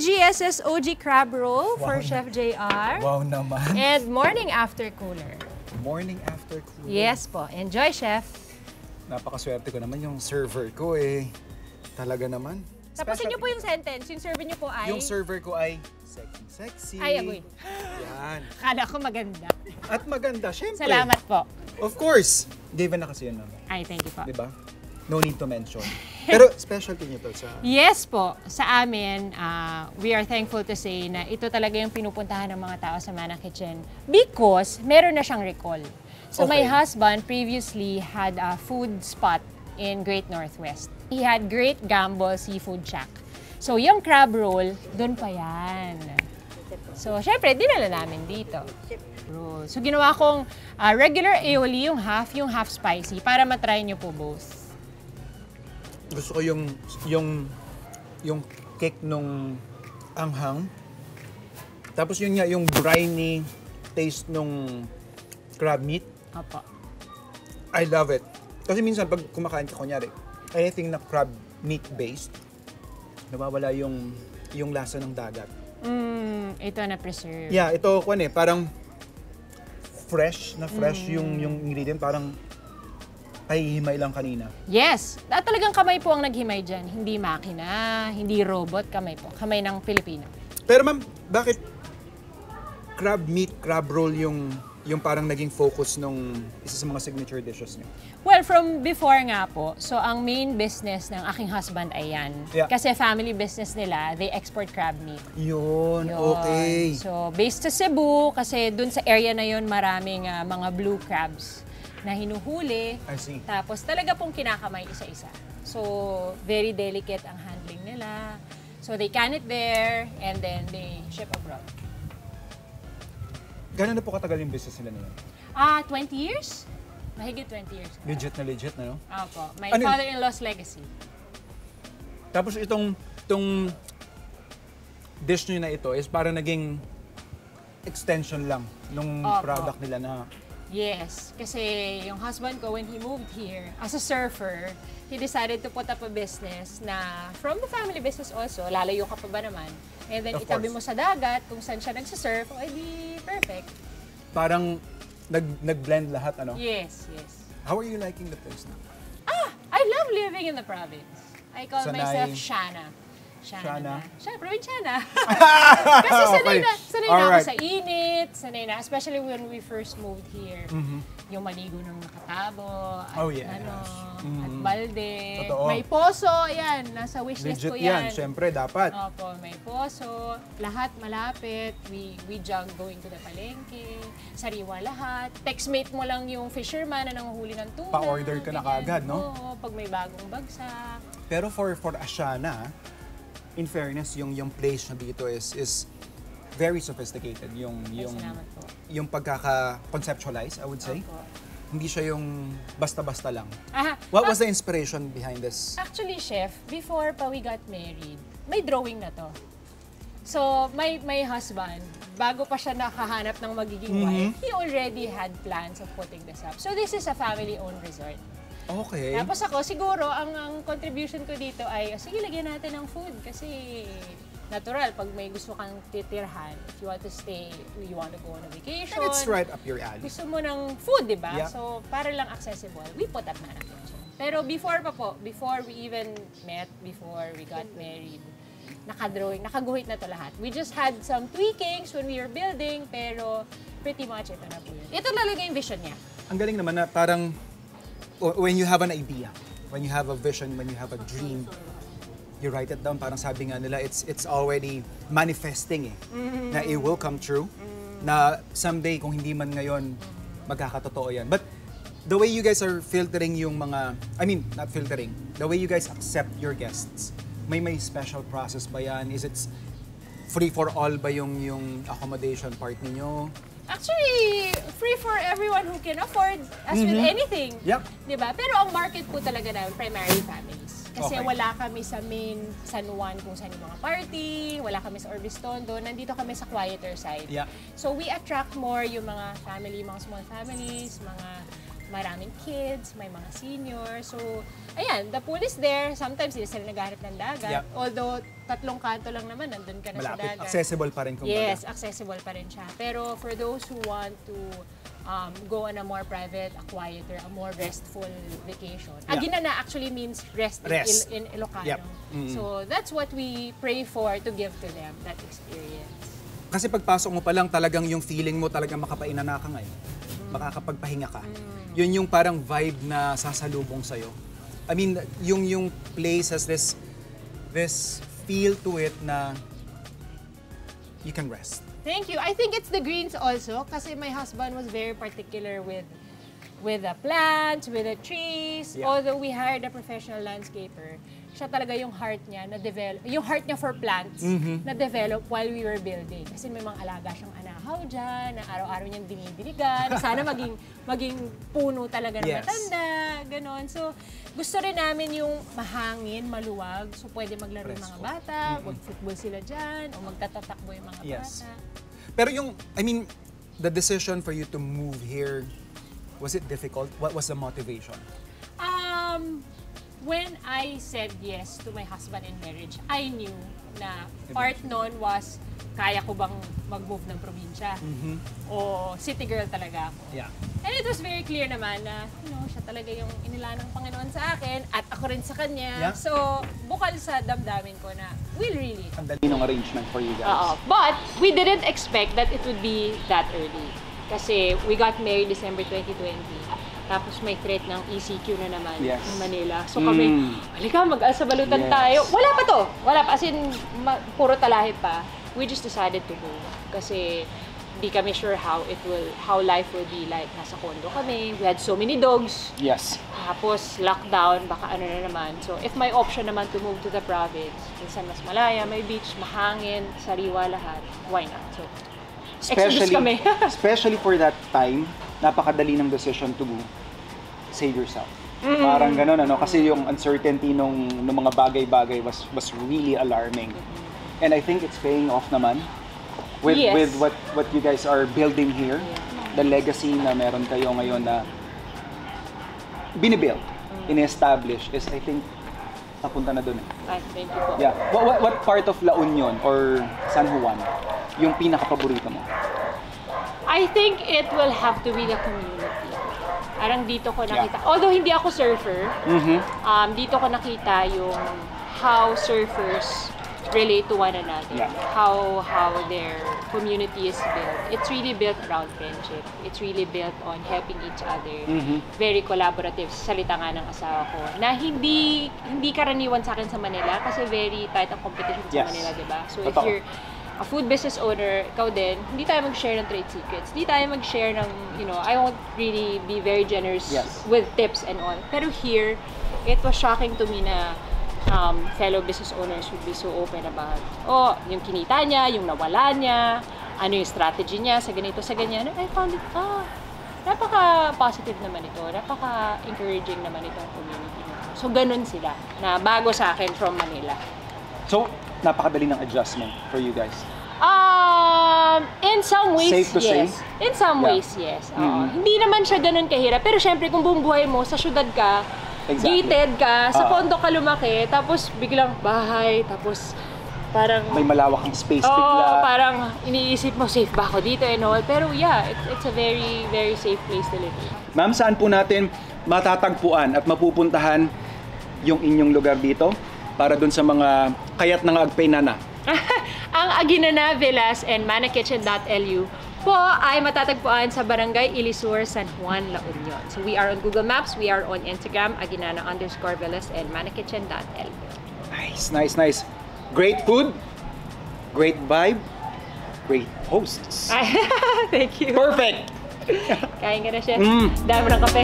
BGS's OG crab roll for Chef JR. Wow naman. And morning after cooler. Morning after cooler. Yes po. Enjoy, Chef. Napakaswerte ko naman yung server ko eh. Talaga naman. Tapusin niyo po yung sentence. Yung server niyo po ay... Yung server ko ay sexy. Ay, agoy. Yan. Kala ko maganda. At maganda, syempre. Salamat po. Of course. Given na kasi yun naman. Ay, thank you po. Diba? No need to mention. Pero specialty nyo to sa... Yes po. Sa amin, we are thankful to say na ito talaga yung pinupuntahan ng mga tao sa Manang Kitchen because meron na siyang recall. So my husband previously had a food spot in Great Northwest. He had Great Gamble Seafood Shack. So yung crab roll, doon pa yan. So syempre, dinala namin dito. So ginawa kong regular aioli, yung half spicy, para matry nyo po both. Gusto ko yung cake nung anghang. Tapos yun nga, yung briny taste nung crab meat. Opo. I love it. Kasi minsan pag kumakain ka, kunyari, anything na crab meat based, nawawala yung lasa ng dagat. Ito na preserve. Yeah, ito parang fresh yung ingredient, parang ay himay lang kanina. Yes. At talagang kamay po ang naghimay dyan. Hindi makina, hindi robot, kamay po. Kamay ng Pilipino. Pero ma'am, bakit crab meat, crab roll yung parang naging focus nung isa sa mga signature dishes niyo? Well, from before nga po, so ang main business ng aking husband ay yan. Yeah. Kasi family business nila, they export crab meat. Yun, okay. So, based sa Cebu, kasi dun sa area na yun, maraming mga blue crabs na hinuhuli. I see. Tapos talaga pong kinakamay isa-isa. So, very delicate ang handling nila. So, they can it there and then they ship abroad. Gano'n na po katagal yung business nila nila? 20 years? Mahigit 20 years. Legit na, no? Opo. My father-in-law's legacy. Tapos itong dish nyo na ito is parang naging extension lang nung product nila na... Yes, kasi yung husband ko, when he moved here, as a surfer, he decided to put up a business na from the family business also, lalayo ka pa ba naman? And then itabi mo sa dagat, kung saan siya nagsasurf, ay di perfect. Parang nag-blend lahat, ano? Yes, yes. How are you liking the place now? I love living in the province. I call myself Shana. Shana? Siya, probinsyana. Kasi sanay na ako sa init, sanay na, especially when we first moved here. Yung maligo ng nakatabo, at at balde. Totoo. May poso, ayan, nasa wishlist ko yan. Legit yan, syempre, dapat. Opo, may poso, lahat malapit. We jog going to the palengke, sariwa lahat. Textmate mo lang yung fisherman na nanguhuli ng tuna. Pa-order ka na kaagad, no? Oo, pag may bagong bagsak. Pero for Ashana, in fairness, yung place na dito is very sophisticated. Yung pagkaka-conceptualize, I would say. Opo. Hindi siya yung basta-basta lang. What was the inspiration behind this? Actually, Chef, before pa we got married, may drawing na to. So, my husband, bago pa siya nakahanap ng magiging wife, he already had plans of putting this up. So, this is a family-owned resort. Okay. Tapos ako, siguro, ang contribution ko dito ay, sige, lagyan natin ng food kasi natural, pag may gusto kang titirhan, if you want to stay, you want to go on a vacation. And it's right up your alley. Gusto mo ng food, di ba? Yeah. So, para lang accessible, we put up Manang Kitchen. Pero before we even met, before we got married, nakaguhit na to lahat. We just had some tweakings when we were building, pero pretty much ito na po yun. Ito talaga yung vision niya. Ang galing naman na parang when you have an idea, when you have a vision, when you have a dream, you write it down. Parang sabi nga nila, it's already manifesting na it will come true. Na someday, kung hindi man ngayon, magkakatotoo yan. But the way you guys are filtering yung mga, I mean, not filtering, the way you guys accept your guests, may special process ba yan? Is it free for all ba yung accommodation part ninyo? Actually, free for everyone who can afford, as with anything. Yep. Diba? Pero ang market po talaga namin, primarily families. Kasi wala kami sa main San Juan kung saan yung mga party, wala kami sa Orbis Tondo, nandito kami sa quieter side. Yeah. So we attract more yung mga family, mga small families, mga maraming kids, may mga seniors. So, ayan, the pool is there. Sometimes hindi sila naghahanap ng dagat. Yep. Although, 3 kanto lang naman, nandun ka na sa Malapit. dagat. Accessible pa rin kumbaga. Yes, accessible pa rin siya. Pero for those who want to go on a more private, a quieter, a more restful vacation. Yeah. Aginana actually means rest, Rest. in Ilocano. Yep. Mm-hmm. So that's what we pray for to give to them, that experience. Kasi pagpasok mo pa lang, talagang yung feeling mo talagang makapainana ka ngayon. Makakapagpahinga ka. Yun yung parang vibe na sasalubong sa'yo. I mean, yung place has this feel to it na you can rest. Thank you. I think it's the greens also kasi my husband was very particular with the plants, with the trees. Yeah. Although we hired a professional landscaper, siya talaga yung heart niya na develop, yung heart niya for plants na develop while we were building. Kasi may mga alaga siyang anahaw dyan, na araw-araw niyang dinidiligan. Sana maging puno talaga ng Yes. matanda, ganon. So, gusto rin namin yung mahangin, maluwag. So, pwede maglaro yung mga bata, mag-football sila dyan, o magtatatakbo yung mga Yes. bata. Pero yung, I mean, the decision for you to move here, was it difficult? What was the motivation? When I said yes to my husband in marriage, I knew na part nun was, kaya ko bang mag-move ng probinsya? O city girl talaga ako? Yeah. And it was very clear naman na, siya talaga yung inila ng Panginoon sa akin at ako rin sa kanya. Yeah. So, bukal sa damdamin ko na, we'll really. Ang dali ng arrangement for you guys. But we didn't expect that it would be that early. Kasi we got married December 2020. Tapos may threat ng ECQ na naman Yes. in Manila. So kami, halika, mag-alsa balutan tayo. Wala pa to. Wala pa. As in, puro talahib pa. We just decided to go. Kasi di kami sure how life will be like. Nasa condo kami. We had so many dogs. Yes. Tapos lockdown, baka ano na naman. So if may option naman to move to the province, minsan mas malaya, may beach, mahangin, sariwa lahat, why not? So, exodus kami. Especially for that time, napakadali ng decision to save yourself. Parang gano'n, ano? Kasi yung uncertainty nung mga bagay-bagay was really alarming. And I think it's paying off naman with Yes. with what you guys are building here. The legacy na meron kayo ngayon na binibuild, in-establish is, I think, napunta na dun. Ay, thank you po. Yeah. What part of La Union or San Juan yung pinaka-paborito mo? I think it will have to be the community. Parang dito ko nakita, although hindi ako surfer, dito ko nakita yung how surfers relate to one another. Yeah. How their community is built. It's really built around friendship. It's really built on helping each other. Very collaborative. Salita nga ng asawa ko na hindi karaniwan sa akin sa Manila kasi very tight ang competition sa Yes. Manila, diba? So if Totoo. you're a food business owner, ikaw din, hindi tayo mag-share ng trade secrets. Hindi tayo mag-share ng, I won't really be very generous Yes. with tips and all. Pero here, it was shocking to me na fellow business owners would be so open about, yung kinita niya, yung nawala niya, ano yung strategy niya sa ganito, sa ganyan. I found it, napaka-positive naman ito, napaka-encouraging naman itong community. So, ganun sila, na bago sa akin from Manila. So, napakadali ng adjustment for you guys. In some ways, Safe to say? yes. In some ways, yes. Oo. Hindi naman siya ganun kahirap. Pero syempre, kung buong buhay mo, sa syudad ka, Exactly. gated ka, sa condo ka lumaki, tapos biglang bahay, tapos parang... May malawak kang space bigla. parang iniisip mo, safe ba ako dito and all. Pero yeah, it's a very, very safe place to live. Ma'am, saan po natin matatagpuan at mapupuntahan yung inyong lugar dito para dun sa mga kayat ng Agpaynana? Ang Aguinana Villas and manakitchen.lu po ay matatagpuan sa Barangay Ilisur, San Juan, La Union. So we are on Google Maps, we are on Instagram, Aguinana_Villas and manakitchen.lu. Nice. Great food, great vibe, great hosts. Thank you. Perfect! Kain ka na, Chef. Dami ng kape.